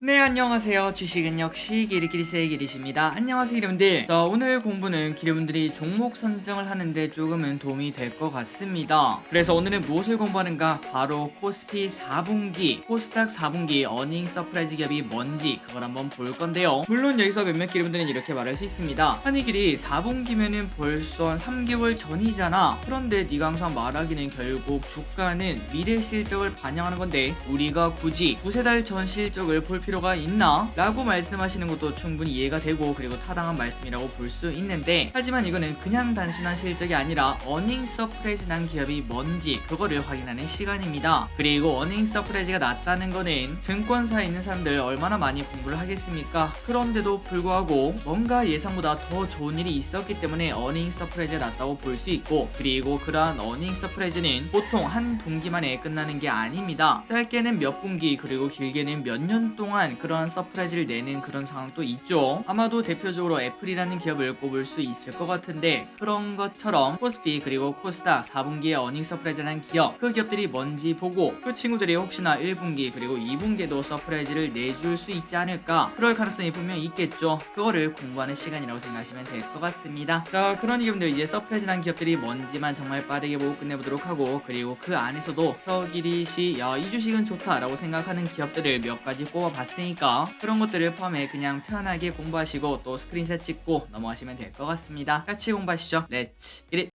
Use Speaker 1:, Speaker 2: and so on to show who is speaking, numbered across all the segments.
Speaker 1: 네, 안녕하세요. 주식은 역시 기리기리세의 기리십니다. 안녕하세요, 여러분들. 자, 오늘 공부는 여러분들이 종목 선정을 하는데 조금은 도움이 될 것 같습니다. 그래서 오늘은 무엇을 공부하는가? 바로 코스피 4분기, 코스닥 4분기 어닝 서프라이즈 기업이 뭔지 그걸 한번 볼 건데요. 물론 여기서 몇몇 여러분들은 이렇게 말할 수 있습니다. 아니 길이 4분기면은 벌써 3개월 전이잖아. 그런데 네가 항상 말하기는 결국 주가는 미래 실적을 반영하는 건데 우리가 굳이 두세 달 전 실적을 볼 필요가 있나? 라고 말씀하시는 것도 충분히 이해가 되고 그리고 타당한 말씀이라고 볼 수 있는데, 하지만 이거는 그냥 단순한 실적이 아니라 어닝 서프라이즈 난 기업이 뭔지 그거를 확인하는 시간입니다. 그리고 어닝 서프라이즈가 났다는 거는 증권사에 있는 사람들 얼마나 많이 공부를 하겠습니까? 그런데도 불구하고 뭔가 예상보다 더 좋은 일이 있었기 때문에 어닝 서프라이즈가 났다고 볼 수 있고, 그리고 그러한 어닝 서프라이즈는 보통 한 분기만에 끝나는 게 아닙니다. 짧게는 몇 분기 그리고 길게는 몇 년 동안 그러한 서프라이즈를 내는 그런 상황도 있죠. 아마도 대표적으로 애플이라는 기업을 꼽을 수 있을 것 같은데, 그런 것처럼 코스피 그리고 코스닥 4분기에 어닝 서프라이즈라는 기업, 그 기업들이 뭔지 보고 그 친구들이 혹시나 1분기 그리고 2분기에도 서프라이즈를 내줄 수 있지 않을까, 그럴 가능성이 분명히 있겠죠. 그거를 공부하는 시간이라고 생각하시면 될 것 같습니다. 자, 그런 기업들 이제 서프라이즈 난 기업들이 뭔지만 정말 빠르게 보고 끝내보도록 하고, 그리고 그 안에서도 서기리시 이 주식은 좋다라고 생각하는 기업들을 몇 가지 꼽아봤으니까 그런 것들을 포함해 그냥 편하게 공부하시고 또 스크린샷 찍고 넘어가시면 될 것 같습니다. 같이 공부하시죠. 렛츠 기릿.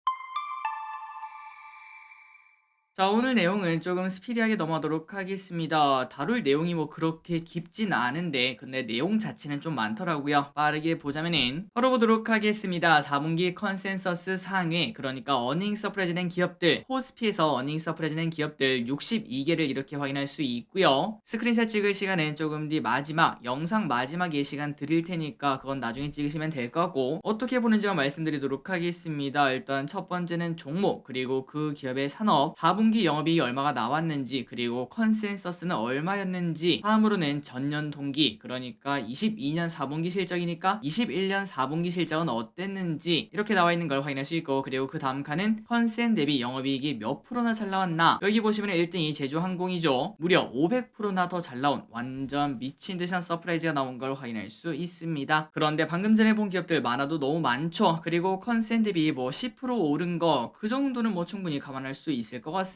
Speaker 1: 자, 오늘 내용은 조금 스피디하게 넘어가도록 하겠습니다. 다룰 내용이 뭐 그렇게 깊진 않은데 근데 내용 자체는 좀 많더라고요. 빠르게 보자면은 바로 보도록 하겠습니다. 4분기 컨센서스 상회, 그러니까 어닝 서프라이즈 낸 기업들, 코스피에서 어닝 서프라이즈 낸 기업들 62개를 이렇게 확인할 수 있고요. 스크린샷 찍을 시간은 조금 뒤 마지막 영상 마지막에 시간 드릴 테니까 그건 나중에 찍으시면 될 거고, 어떻게 보는지만 말씀드리도록 하겠습니다. 일단 첫 번째는 종목, 그리고 그 기업의 산업, 4분기 영업이익이 얼마가 나왔는지, 그리고 컨센서스는 얼마였는지, 다음으로는 전년 동기, 그러니까 22년 4분기 실적이니까 21년 4분기 실적은 어땠는지 이렇게 나와 있는 걸 확인할 수 있고, 그리고 그 다음 칸은 컨센 대비 영업이익이 몇 프로나 잘 나왔나. 여기 보시면 1등이 제주항공이죠. 무려 500%나 더 잘 나온 완전 미친 듯한 서프라이즈가 나온 걸 확인할 수 있습니다. 그런데 방금 전에 본 기업들 많아도 너무 많죠. 그리고 컨센 대비 뭐 10% 오른 거 그 정도는 뭐 충분히 감안할 수 있을 것 같습니다.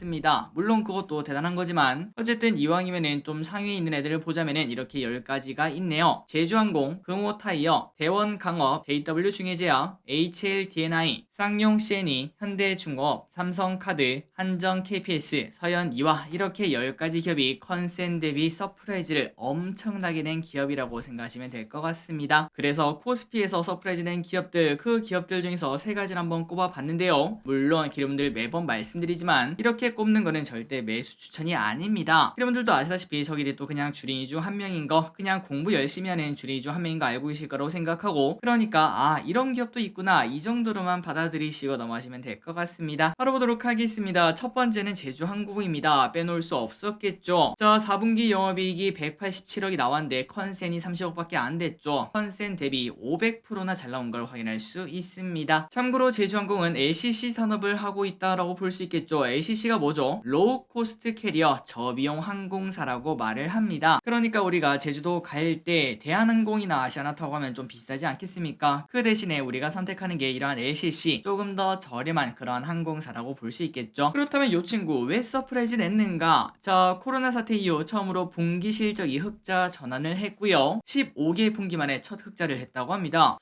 Speaker 1: 물론 그것도 대단한 거지만 어쨌든 이왕이면은 좀 상위에 있는 애들을 보자면은 이렇게 10가지가 있네요. 제주항공, 금호타이어, 대원강업, JW 중해제약, HLDNI, 쌍용 CNE, 현대중공업, 삼성카드, 한정 KPS, 서현이와 이렇게 10가지 기업이 컨센 대비 서프라이즈를 엄청나게 낸 기업이라고 생각하시면 될 것 같습니다. 그래서 코스피에서 서프라이즈 낸 기업들, 그 기업들 중에서 3가지를 한번 꼽아봤는데요. 물론 여러분들 매번 말씀드리지만 이렇게 꼽는 거는 절대 매수 추천이 아닙니다. 여러분들도 아시다시피 저기들이 또 그냥 주린이 중 한 명인 거, 그냥 공부 열심히 하는 주린이 중 한 명인 거 알고 계실 거라고 생각하고, 그러니까 이런 기업도 있구나 이 정도로만 받아들이시고 넘어가시면 될 것 같습니다. 바로 보도록 하겠습니다. 첫 번째는 제주항공입니다. 빼놓을 수 없었겠죠. 자, 4분기 영업이익이 187억이 나왔는데 컨센이 30억밖에 안 됐죠. 컨센 대비 500%나 잘 나온 걸 확인할 수 있습니다. 참고로 제주항공은 LCC 산업을 하고 있다라고 볼 수 있겠죠. LCC가 뭐죠? 로우 코스트 캐리어, 저비용 항공사라고 말을 합니다. 그러니까 우리가 제주도 갈 때 대한항공이나 아시아나 타고 가면 좀 비싸지 않겠습니까? 그 대신에 우리가 선택하는 게 이러한 LCC, 조금 더 저렴한 그런 항공사라고 볼 수 있겠죠. 그렇다면 이 친구 왜 서프라이즈 냈는가? 자, 코로나 사태 이후 처음으로 분기 실적이 흑자 전환을 했고요. 15개 분기 만에 첫 흑자를 했다고 합니다.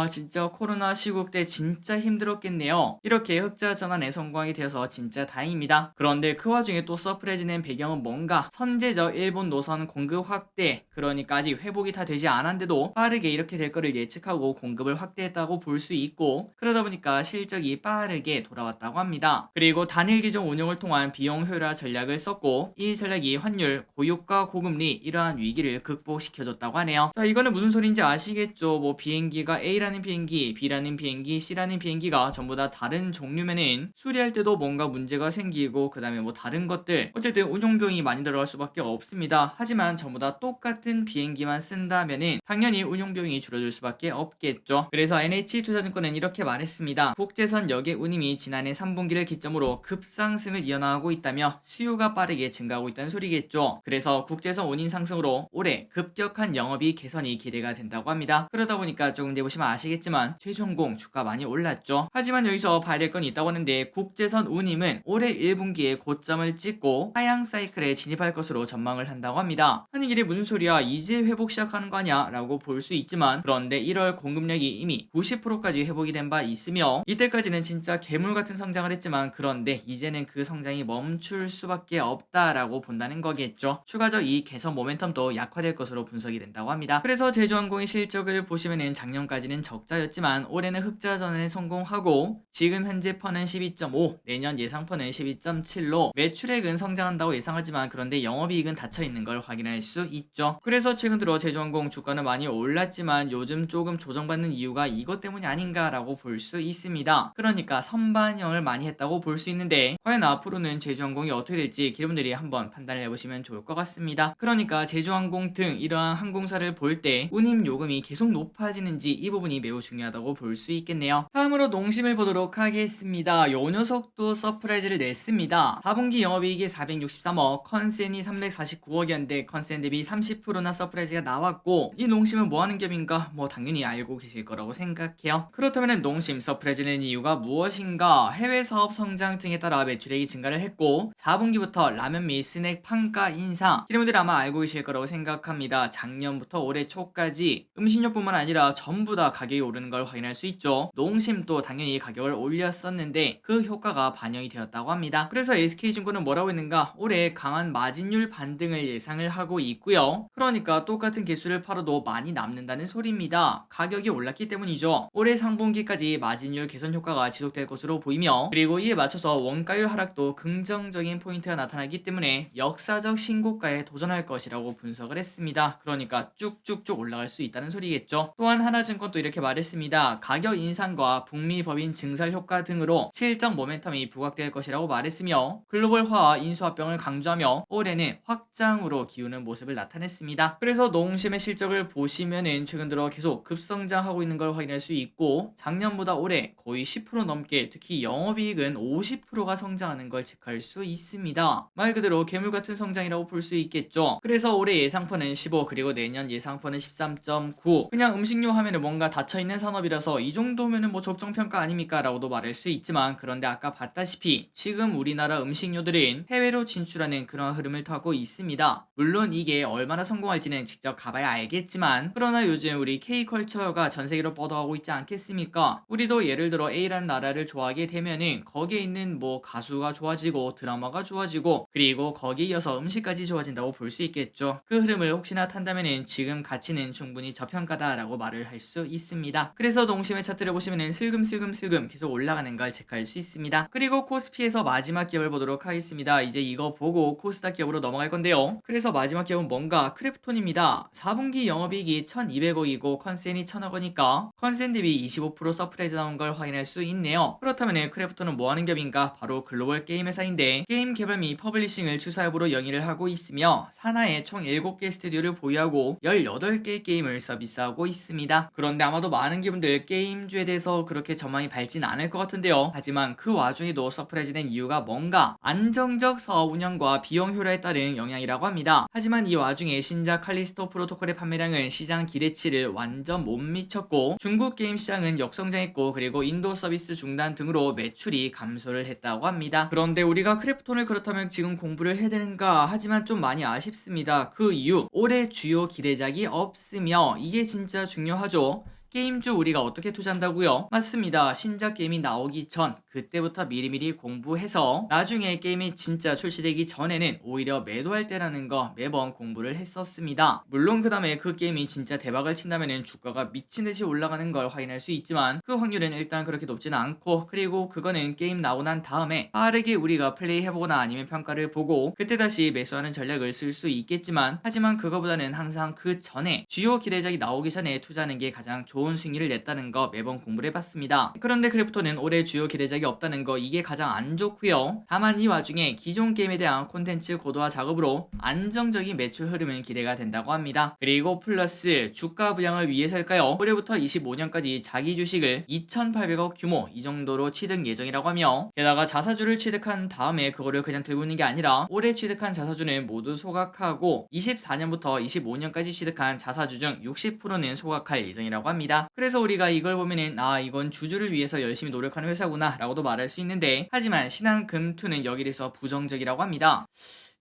Speaker 1: 진짜 코로나 시국 때 진짜 힘들었겠네요. 이렇게 흑자 전환에 성공하게 되어서 진짜 다행입니다. 그런데 그 와중에 또 서프라이즈 낸 배경은 뭔가? 선제적 일본 노선 공급 확대, 그러니까 아직 회복이 다 되지 않았는데도 빠르게 이렇게 될 거를 예측하고 공급을 확대했다고 볼 수 있고, 그러다 보니까 실적이 빠르게 돌아왔다고 합니다. 그리고 단일 기종 운용을 통한 비용 효율화 전략을 썼고, 이 전략이 환율, 고유가 고금리 이러한 위기를 극복시켜줬다고 하네요. 자, 이거는 무슨 소리인지 아시겠죠? 뭐 비행기가 A라는 비행기, B라는 비행기, C라는 비행기가 전부 다 다른 종류면은 수리할 때도 뭔가 문제가 생기고 그 다음에 뭐 다른 것들 어쨌든 운용비용이 많이 들어갈 수밖에 없습니다. 하지만 전부 다 똑같은 비행기만 쓴다면은 당연히 운용비용이 줄어들 수밖에 없겠죠. 그래서 NH투자증권은 이렇게 말했습니다. 국제선 여객 운임이 지난해 3분기를 기점으로 급상승을 이어나가고 있다며 수요가 빠르게 증가하고 있다는 소리겠죠. 그래서 국제선 운임 상승으로 올해 급격한 영업이익 개선이 기대가 된다고 합니다. 그러다 보니까 조금 뒤에 보시면 아시겠지만 제주항공 주가 많이 올랐죠. 하지만 여기서 봐야 될 건 있다고 하는데 국제선 운임은 올해 1분기에 고점을 찍고 하향 사이클에 진입할 것으로 전망을 한다고 합니다. 아니 이게 무슨 소리야, 이제 회복 시작하는 거 아니야 라고 볼 수 있지만 그런데 1월 공급량이 이미 90%까지 회복이 된 바 있으며 이때까지는 진짜 괴물 같은 성장을 했지만 그런데 이제는 그 성장이 멈출 수밖에 없다라고 본다는 거겠죠. 추가적 이 개선 모멘텀도 약화될 것으로 분석이 된다고 합니다. 그래서 제주항공의 실적을 보시면은 작년까지는 적자였지만 올해는 흑자 전환에 성공하고 지금 현재 퍼는 12.5, 내년 예상 퍼는 12.7로 매출액은 성장한다고 예상하지만 그런데 영업이익은 닫혀 있는 걸 확인할 수 있죠. 그래서 최근 들어 제주항공 주가는 많이 올랐지만 요즘 조금 조정받는 이유가 이것 때문이 아닌가라고 볼 수 있습니다. 그러니까 선반영을 많이 했다고 볼 수 있는데 과연 앞으로는 제주항공이 어떻게 될지 여러분들이 한번 판단을 해보시면 좋을 것 같습니다. 그러니까 제주항공 등 이러한 항공사를 볼 때 운임 요금이 계속 높아지는지 이 부분이 매우 중요하다고 볼 수 있겠네요. 다음으로 농심을 보도록 하겠습니다. 요 녀석도 서프라이즈를 냈습니다. 4분기 영업이익이 463억, 컨센이 349억이었는데 컨센 대비 30%나 서프라이즈가 나왔고 이 농심은 뭐하는 기업인가? 뭐 당연히 알고 계실 거라고 생각해요. 그렇다면 농심 서프라이즈 낸 이유가 무엇인가? 해외 사업 성장 등에 따라 매출액이 증가를 했고 4분기부터 라면 및 스낵 판가 인상, 여러분들 아마 알고 계실 거라고 생각합니다. 작년부터 올해 초까지 음식료뿐만 아니라 전부 다 가격이 오르는 걸 확인할 수 있죠. 농심도 당연히 가격을 올렸었는데 그 효과가 반영이 되었다고 합니다. 그래서 SK증권은 뭐라고 했는가? 올해 강한 마진율 반등을 예상을 하고 있고요. 그러니까 똑같은 개수를 팔아도 많이 남는다는 소리입니다. 가격이 올랐기 때문이죠. 올해 상분기까지 마진율 개선 효과가 지속될 것으로 보이며 그리고 이에 맞춰서 원가율 하락도 긍정적인 포인트가 나타나기 때문에 역사적 신고가에 도전할 것이라고 분석을 했습니다. 그러니까 쭉쭉쭉 올라갈 수 있다는 소리겠죠. 또한 하나증권도 이렇게 말했습니다. 가격 인상과 북미 법인 증설 효과 등으로 실적 모멘텀이 부각될 것이라고 말했으며 글로벌화와 인수합병을 강조하며 올해는 확장으로 기우는 모습을 나타냈습니다. 그래서 농심의 실적을 보시면은 최근 들어 계속 급성장하고 있는 걸 확인할 수 있고 작년보다 올해 거의 10% 넘게 특히 영업이익은 50%가 성장하는 걸 체크할 수 있습니다. 말 그대로 괴물 같은 성장이라고 볼 수 있겠죠. 그래서 올해 예상퍼는 15 그리고 내년 예상퍼는 13.9. 그냥 음식료 하면은 뭔가 닫혀있는 산업이라서 이 정도면은 뭐 적정평가 아닙니까 라고도 말할 수 있지만 그런데 아까 봤다시피 지금 우리나라 음식료들은 해외로 진출하는 그런 흐름을 타고 있습니다. 물론 이게 얼마나 성공할지는 직접 가봐야 알겠지만 그러나 요즘 우리 K컬처가 전세계로 뻗어가고 있지 않겠습니까? 우리도 예를 들어 A라는 나라를 좋아하게 되면은 거기에 있는 뭐 가수가 좋아지고 드라마가 좋아지고 그리고 거기에 이어서 음식까지 좋아진다고 볼 수 있겠죠. 그 흐름을 혹시나 탄다면은 지금 가치는 충분히 저평가다라고 말을 할 수 있습니다. 그래서 농심의 차트를 보시면은 슬금슬금 계속 올라가는 걸 체크할 수 있습니다. 그리고 코스피에서 마지막 기업을 보도록 하겠습니다. 이제 이거 보고 코스닥 기업으로 넘어갈 건데요. 그래서 마지막 기업은 뭔가? 크래프톤입니다. 4분기 영업이익이 1200억이고 컨센이 1000억 원이니까 컨센 대비 25% 서프라이즈 나온 걸 확인할 수 있네요. 그렇다면 크래프톤은 뭐하는 기업인가? 바로 글로벌 게임 회사인데 게임 개발 및 퍼블리싱을 추사업으로 영위를 하고 있으며 산하에 총 7개 스튜디오를 보유하고 18개의 게임을 서비스하고 있습니다. 그런데 아마도 많은 기분들 게임주에 대해서 그렇게 전망이 밝진 않을 것 같은데요. 하지만 그 와중에도 서프라이즈 된 이유가 뭔가? 안정적 사업 운영과 비용 효율에 따른 영향이라고 합니다. 하지만 이 와중에 신작 칼리스토 프로토콜의 판매량은 시장 기대치를 완전 못 미쳤고 중국 게임 시장은 역성장했고 그리고 인도 서비스 중단 등으로 매출이 감소를 했다고 합니다. 그런데 우리가 크래프톤을 그렇다면 지금 공부를 해야 되는가? 하지만 좀 많이 아쉽습니다. 그 이유 올해 주요 기대작이 없으며 이게 진짜 중요하죠. 게임주 우리가 어떻게 투자한다고요? 맞습니다. 신작 게임이 나오기 전 그때부터 미리미리 공부해서 나중에 게임이 진짜 출시되기 전에는 오히려 매도할 때라는 거 매번 공부를 했었습니다. 물론 그 다음에 그 게임이 진짜 대박을 친다면 주가가 미친듯이 올라가는 걸 확인할 수 있지만 그 확률은 일단 그렇게 높지는 않고 그리고 그거는 게임 나오고 난 다음에 빠르게 우리가 플레이해보거나 아니면 평가를 보고 그때 다시 매수하는 전략을 쓸 수 있겠지만 하지만 그거보다는 항상 그 전에 주요 기대작이 나오기 전에 투자하는 게 가장 좋은 좋은 수익률을 냈다는 거 매번 공부를 해봤습니다. 그런데 크래프톤은 올해 주요 기대작이 없다는 거, 이게 가장 안 좋고요. 다만 이 와중에 기존 게임에 대한 콘텐츠 고도화 작업으로 안정적인 매출 흐름은 기대가 된다고 합니다. 그리고 플러스 주가 부양을 위해서일까요? 올해부터 25년까지 자기 주식을 2,800억 규모 이 정도로 취득 예정이라고 하며, 게다가 자사주를 취득한 다음에 그거를 그냥 들고 있는 게 아니라 올해 취득한 자사주는 모두 소각하고 24년부터 25년까지 취득한 자사주 중 60%는 소각할 예정이라고 합니다. 그래서 우리가 이걸 보면은 이건 주주를 위해서 열심히 노력하는 회사구나 라고도 말할 수 있는데, 하지만 신한금투는 여기에 대해서 부정적이라고 합니다.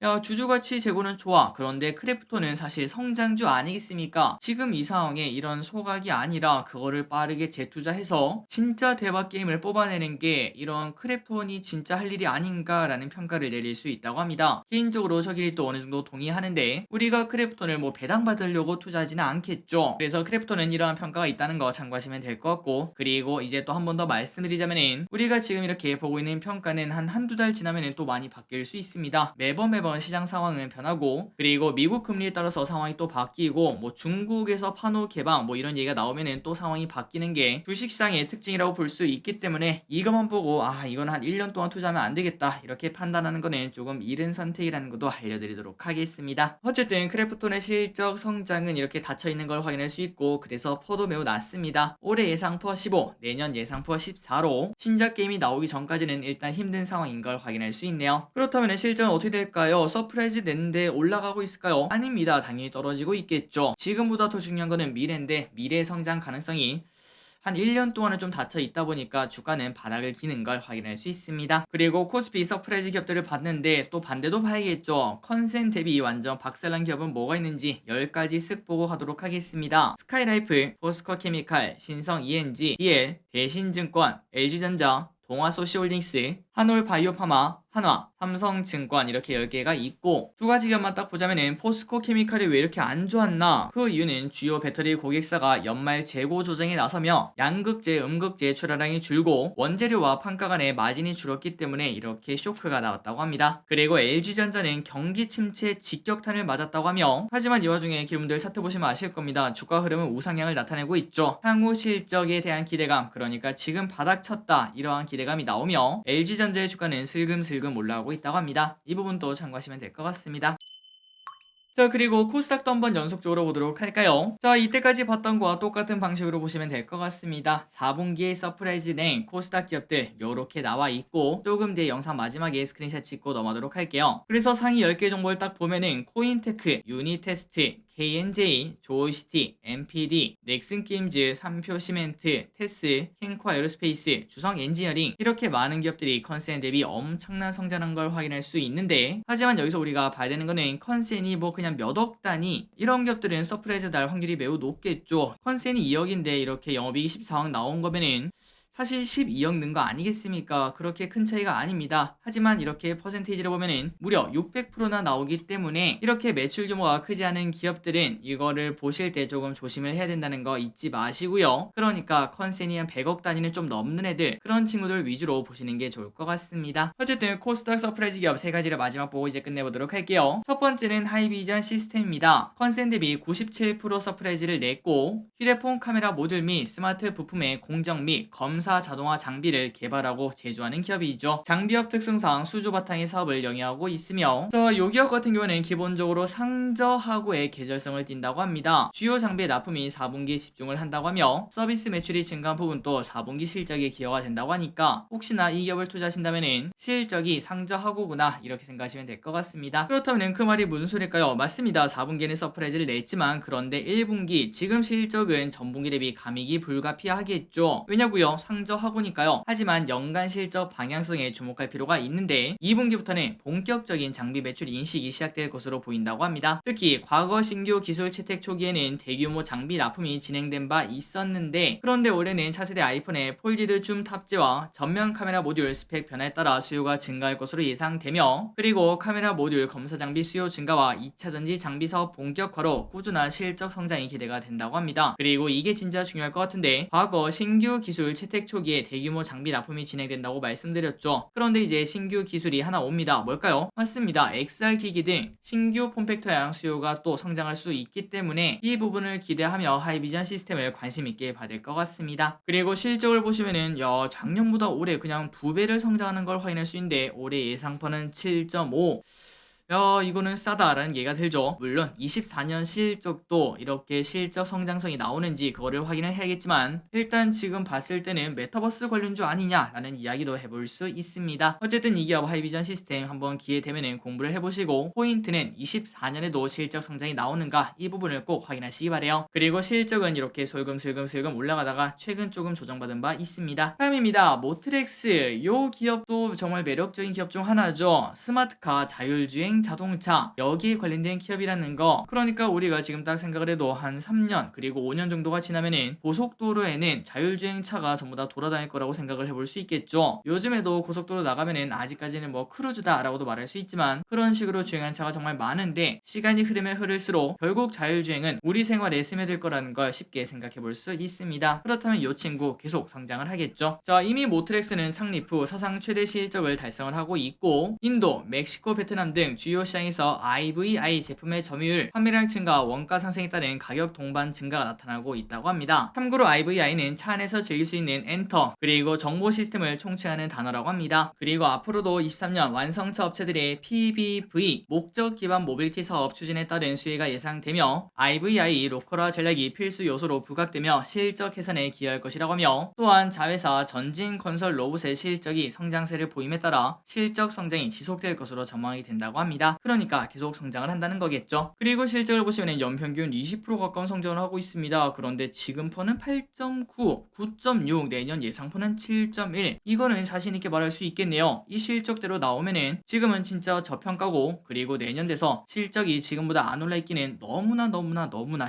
Speaker 1: 야, 주주가치 재고는 좋아. 그런데 크래프톤은 사실 성장주 아니겠습니까? 지금 이 상황에 이런 소각이 아니라 그거를 빠르게 재투자해서 진짜 대박 게임을 뽑아내는 게 이런 크래프톤이 진짜 할 일이 아닌가라는 평가를 내릴 수 있다고 합니다. 개인적으로 저끼리 또 어느 정도 동의하는데, 우리가 크래프톤을 뭐 배당받으려고 투자하지는 않겠죠. 그래서 크래프톤은 이러한 평가가 있다는 거 참고하시면 될 것 같고, 그리고 이제 또 한 번 더 말씀드리자면은, 우리가 지금 이렇게 보고 있는 평가는 한두 달 지나면은 또 많이 바뀔 수 있습니다. 매번 시장 상황은 변하고, 그리고 미국 금리에 따라서 상황이 또 바뀌고, 뭐 중국에서 판호 개방 뭐 이런 얘기가 나오면은 또 상황이 바뀌는 게 주식시장의 특징이라고 볼 수 있기 때문에, 이것만 보고 이건 한 1년 동안 투자하면 안 되겠다 이렇게 판단하는 거는 조금 이른 선택이라는 것도 알려드리도록 하겠습니다. 어쨌든 크래프톤의 실적 성장은 이렇게 닫혀있는 걸 확인할 수 있고, 그래서 퍼도 매우 낮습니다. 올해 예상 퍼 15, 내년 예상 퍼 14로 신작 게임이 나오기 전까지는 일단 힘든 상황인 걸 확인할 수 있네요. 그렇다면 실적은 어떻게 될까요? 서프라이즈 냈는데 올라가고 있을까요? 아닙니다. 당연히 떨어지고 있겠죠. 지금보다 더 중요한 거는 미래인데, 미래 성장 가능성이 한 1년 동안은 좀 닫혀 있다 보니까 주가는 바닥을 기는 걸 확인할 수 있습니다. 그리고 코스피 서프라이즈 기업들을 봤는데 또 반대도 봐야겠죠. 컨센 대비 완전 박살난 기업은 뭐가 있는지 10가지 쓱 보고 가도록 하겠습니다. 스카이라이프, 포스코케미칼, 신성 ENG, DL, 대신증권, LG전자, 동아소시홀딩스, 한올바이오파마, 한화, 삼성증권 이렇게 10개가 있고, 두 가지 기업만 딱 보자면은 포스코케미칼이 왜 이렇게 안 좋았나? 그 이유는 주요 배터리 고객사가 연말 재고 조정에 나서며 양극재, 음극재 출하량이 줄고 원재료와 판가 간의 마진이 줄었기 때문에 이렇게 쇼크가 나왔다고 합니다. 그리고 LG전자는 경기 침체 직격탄을 맞았다고 하며, 하지만 이 와중에 기름들 차트 보시면 아실 겁니다. 주가 흐름은 우상향을 나타내고 있죠. 향후 실적에 대한 기대감, 그러니까 지금 바닥 쳤다 이러한 기대감이 나오며 LG전자의 주가는 슬금슬금 올라오고 있다고 합니다. 이 부분도 참고하시면 될 것 같습니다. 자, 그리고 코스닥도 한번 연속적으로 보도록 할까요? 자, 이때까지 봤던 거와 똑같은 방식으로 보시면 될 것 같습니다. 4분기에 서프라이즈 낸 코스닥 기업들 요렇게 나와 있고, 조금 뒤에 영상 마지막에 스크린샷 찍고 넘어가도록 할게요. 그래서 상위 10개 정보를 딱 보면은 코인테크, 유니테스트, KNJ, 조이시티, MPD, 넥슨게임즈, 삼표시멘트, 테스, 캔코 에어로스페이스, 주성엔지니어링 이렇게 많은 기업들이 컨센 대비 엄청난 성장한 걸 확인할 수 있는데, 하지만 여기서 우리가 봐야 되는 거는 컨센이 뭐 그냥 몇 억 단위 이런 기업들은 서프라이즈 날 확률이 매우 높겠죠. 컨센이 2억인데 이렇게 영업이익이 14억 나온 거면은 사실 12억 는 거 아니겠습니까? 그렇게 큰 차이가 아닙니다. 하지만 이렇게 퍼센테이지를 보면은 무려 600%나 나오기 때문에, 이렇게 매출 규모가 크지 않은 기업들은 이거를 보실 때 조금 조심을 해야 된다는 거 잊지 마시고요. 그러니까 컨센이 한 100억 단위는 좀 넘는 애들, 그런 친구들 위주로 보시는 게 좋을 것 같습니다. 어쨌든 코스닥 서프라이즈 기업 3가지를 마지막 보고 이제 끝내보도록 할게요. 첫 번째는 하이비전 시스템입니다. 컨센 대비 97% 서프라이즈를 냈고, 휴대폰 카메라 모듈 및 스마트 부품의 공정 및 검사 자동화 장비를 개발하고 제조하는 기업이죠. 장비업 특성상 수주 바탕의 사업을 영위하고 있으며, 이 기업 같은 경우는 기본적으로 상저하고의 계절성을 띈다고 합니다. 주요 장비의 납품이 4분기에 집중을 한다고 하며, 서비스 매출이 증가한 부분도 4분기 실적에 기여가 된다고 하니까 혹시나 이 기업을 투자하신다면 실적이 상저하고구나 이렇게 생각하시면 될 것 같습니다. 그렇다면 그 말이 무슨 소리일까요? 맞습니다. 4분기에는 서프라이즈를 냈지만, 그런데 1분기 지금 실적은 전분기 대비 감익이 불가피하겠죠. 왜냐고요? 상저하고니까요. 하지만 연간 실적 방향성에 주목할 필요가 있는데, 2분기부터는 본격적인 장비 매출 인식이 시작될 것으로 보인다고 합니다. 특히 과거 신규 기술 채택 초기에는 대규모 장비 납품이 진행된 바 있었는데, 그런데 올해는 차세대 아이폰의 폴디드 줌 탑재와 전면 카메라 모듈 스펙 변화에 따라 수요가 증가할 것으로 예상되며, 그리고 카메라 모듈 검사 장비 수요 증가와 2차전지 장비 사업 본격화로 꾸준한 실적 성장이 기대가 된다고 합니다. 그리고 이게 진짜 중요할 것 같은데, 과거 신규 기술 채택 스펙 초기에 대규모 장비 납품이 진행된다고 말씀드렸죠. 그런데 이제 신규 기술이 하나 옵니다. 뭘까요? 맞습니다. XR 기기 등 신규 폼팩터양 수요가 또 성장할 수 있기 때문에 이 부분을 기대하며 하이비전 시스템을 관심 있게 받을 것 같습니다. 그리고 실적을 보시면은 작년보다 올해 그냥 2배를 성장하는 걸 확인할 수 있는데 올해 예상퍼는 7.5. 이거는 싸다라는 얘기가 들죠. 물론 24년 실적도 이렇게 실적 성장성이 나오는지 그거를 확인을 해야겠지만 일단 지금 봤을 때는 메타버스 관련주 아니냐라는 이야기도 해볼 수 있습니다. 어쨌든 이 기업 하이비전 시스템 한번 기회 되면은 공부를 해보시고 포인트는 24년에도 실적 성장이 나오는가 이 부분을 꼭 확인하시기 바래요. 그리고 실적은 이렇게 슬금슬금 올라가다가 최근 조금 조정받은 바 있습니다. 다음입니다. 모트렉스. 요 기업도 정말 매력적인 기업 중 하나죠. 스마트카, 자율주행 자동차 여기에 관련된 기업이라는 거. 그러니까 우리가 지금 딱 생각을 해도 한 3년 그리고 5년 정도가 지나면은 고속도로에는 자율주행차가 전부 다 돌아다닐 거라고 생각을 해볼 수 있겠죠. 요즘에도 고속도로 나가면은 아직까지는 뭐 크루즈다 라고도 말할 수 있지만 그런 식으로 주행하는 차가 정말 많은데 시간이 흐르면 흐를수록 결국 자율주행은 우리 생활에 스며들 거라는 걸 쉽게 생각해 볼 수 있습니다. 그렇다면 이 친구 계속 성장을 하겠죠. 자, 이미 모트렉스는 창립 후 사상 최대 실적을 달성을 하고 있고 인도, 멕시코, 베트남 등 주요 시장에서 IVI 제품의 점유율, 판매량 증가, 원가 상승에 따른 가격 동반 증가가 나타나고 있다고 합니다. 참고로 IVI는 차 안에서 즐길 수 있는 엔터, 그리고 정보 시스템을 총칭하는 단어라고 합니다. 그리고 앞으로도 23년 완성차 업체들의 PBV, 목적 기반 모빌티 사업 추진에 따른 수혜가 예상되며 IVI 로컬화 전략이 필수 요소로 부각되며 실적 개선에 기여할 것이라고 하며 또한 자회사 전진 건설 로봇의 실적이 성장세를 보임에 따라 실적 성장이 지속될 것으로 전망이 된다고 합니다. 그러니까 계속 성장을 한다는 거겠죠. 그리고 실적을 보시면 연평균 20% 가까운 성장을 하고 있습니다. 그런데 지금 퍼는 8.9, 9.6, 내년 예상퍼는 7.1. 이거는 자신 있게 말할 수 있겠네요. 이 실적대로 나오면은 지금은 진짜 저평가고 그리고 내년 돼서 실적이 지금보다 안 올라 있기는 너무나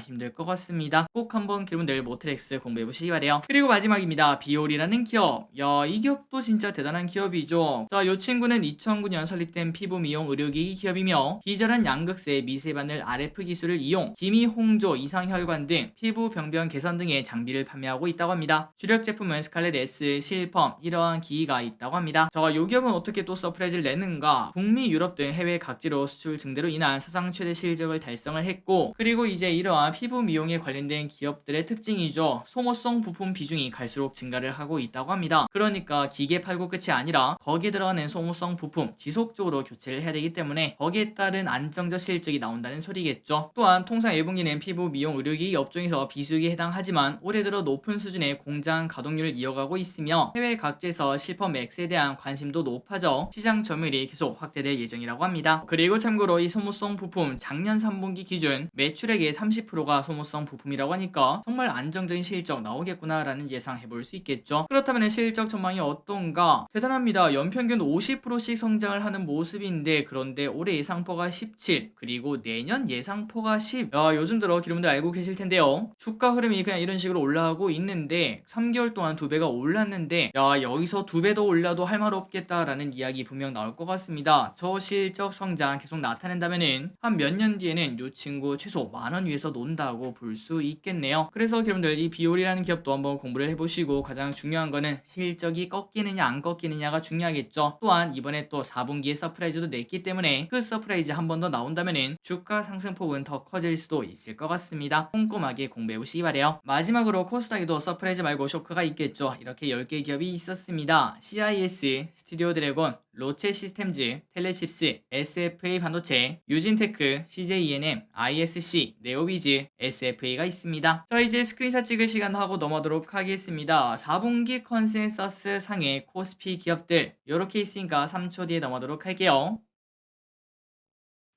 Speaker 1: 힘들 것 같습니다. 꼭 한번 여러분들 모트렉스 공부해 보시기 바래요. 그리고 마지막입니다. 비올이라는 기업. 이 기업도 진짜 대단한 기업이죠. 자, 이 친구는 2009년 설립된 피부 미용 의료기기 기업이며 기절한 양극세 미세바늘 RF 기술을 이용 기미 홍조 이상혈관 등 피부 병변 개선 등의 장비를 판매하고 있다고 합니다. 주력 제품은 스칼렛 S, 실펌 이러한 기기가 있다고 합니다. 자, 이 기업은 어떻게 또 서프라이즈를 내는가? 북미, 유럽 등 해외 각지로 수출 증대로 인한 사상 최대 실적을 달성을 했고 그리고 이제 이러한 피부 미용에 관련된 기업들의 특징이죠. 소모성 부품 비중이 갈수록 증가를 하고 있다고 합니다. 그러니까 기계 팔고 끝이 아니라 거기에 들어가는 소모성 부품 지속적으로 교체를 해야 되기 때문에 거기에 따른 안정적 실적이 나온다는 소리겠죠. 또한 통상 1분기는 피부 미용 의료기기 업종에서 비수익에 해당하지만 올해 들어 높은 수준의 공장 가동률을 이어가고 있으며 해외 각지에서 실펌 맥스에 대한 관심도 높아져 시장 점유율이 계속 확대될 예정이라고 합니다. 그리고 참고로 이 소모성 부품 작년 3분기 기준 매출액의 30%가 소모성 부품이라고 하니까 정말 안정적인 실적 나오겠구나라는 예상해볼 수 있겠죠. 그렇다면 실적 전망이 어떤가? 대단합니다. 연평균 50%씩 성장을 하는 모습인데 그런데 올해 예상포가 17 그리고 내년 예상포가 10. 요즘 들어 여러분들 알고 계실 텐데요. 주가 흐름이 그냥 이런 식으로 올라가고 있는데 3개월 동안 2배가 올랐는데 여기서 2배 더 올라도 할 말 없겠다라는 이야기 분명 나올 것 같습니다. 저 실적 성장 계속 나타낸다면은 한 몇 년 뒤에는 요 친구 최소 10,000원 위에서 논다고 볼 수 있겠네요. 그래서 여러분들 이 비올이라는 기업도 한번 공부를 해보시고 가장 중요한 거는 실적이 꺾이느냐 안 꺾이느냐가 중요하겠죠. 또한 이번에 또 4분기에 서프라이즈도 냈기 때문에 그 서프라이즈 한 번 더 나온다면은 주가 상승폭은 더 커질 수도 있을 것 같습니다. 꼼꼼하게 공부해 보시기 바래요. 마지막으로 코스닥에도 서프라이즈 말고 쇼크가 있겠죠. 이렇게 10개 기업이 있었습니다. CIS, 스튜디오 드래곤, 로체 시스템즈, 텔레칩스, SFA 반도체, 유진테크, CJENM, ISC, 네오비즈, SFA가 있습니다. 자, 이제 스크린샷 찍을 시간 하고 넘어가도록 하겠습니다. 4분기 컨센서스 상의 코스피 기업들 이렇게 있으니까 3초 뒤에 넘어가도록 할게요.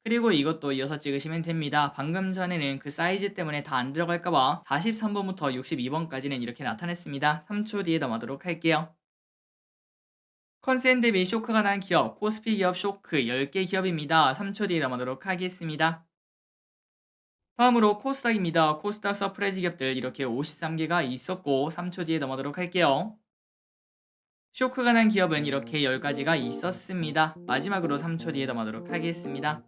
Speaker 1: 그리고 이것도 이어서 찍으시면 됩니다. 방금 전에는 그 사이즈 때문에 다 안 들어갈까봐 43번부터 62번까지는 이렇게 나타냈습니다. 3초 뒤에 넘어가도록 할게요. 컨센 대비 쇼크가 난 기업, 코스피 기업 쇼크 10개 기업입니다. 3초 뒤에 넘어가도록 하겠습니다. 다음으로 코스닥입니다. 코스닥 서프라이즈 기업들 이렇게 53개가 있었고 3초 뒤에 넘어가도록 할게요. 쇼크가 난 기업은 이렇게 10가지가 있었습니다. 마지막으로 3초 뒤에 넘어가도록 하겠습니다.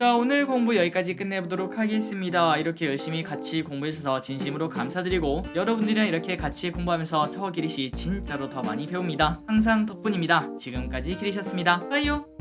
Speaker 1: 자, 오늘 공부 여기까지 끝내보도록 하겠습니다. 이렇게 열심히 같이 공부해주셔서 진심으로 감사드리고, 여러분들이랑 이렇게 같이 공부하면서 저 기리씨 진짜로 더 많이 배웁니다. 항상 덕분입니다. 지금까지 기리셨습니다. 빠이요.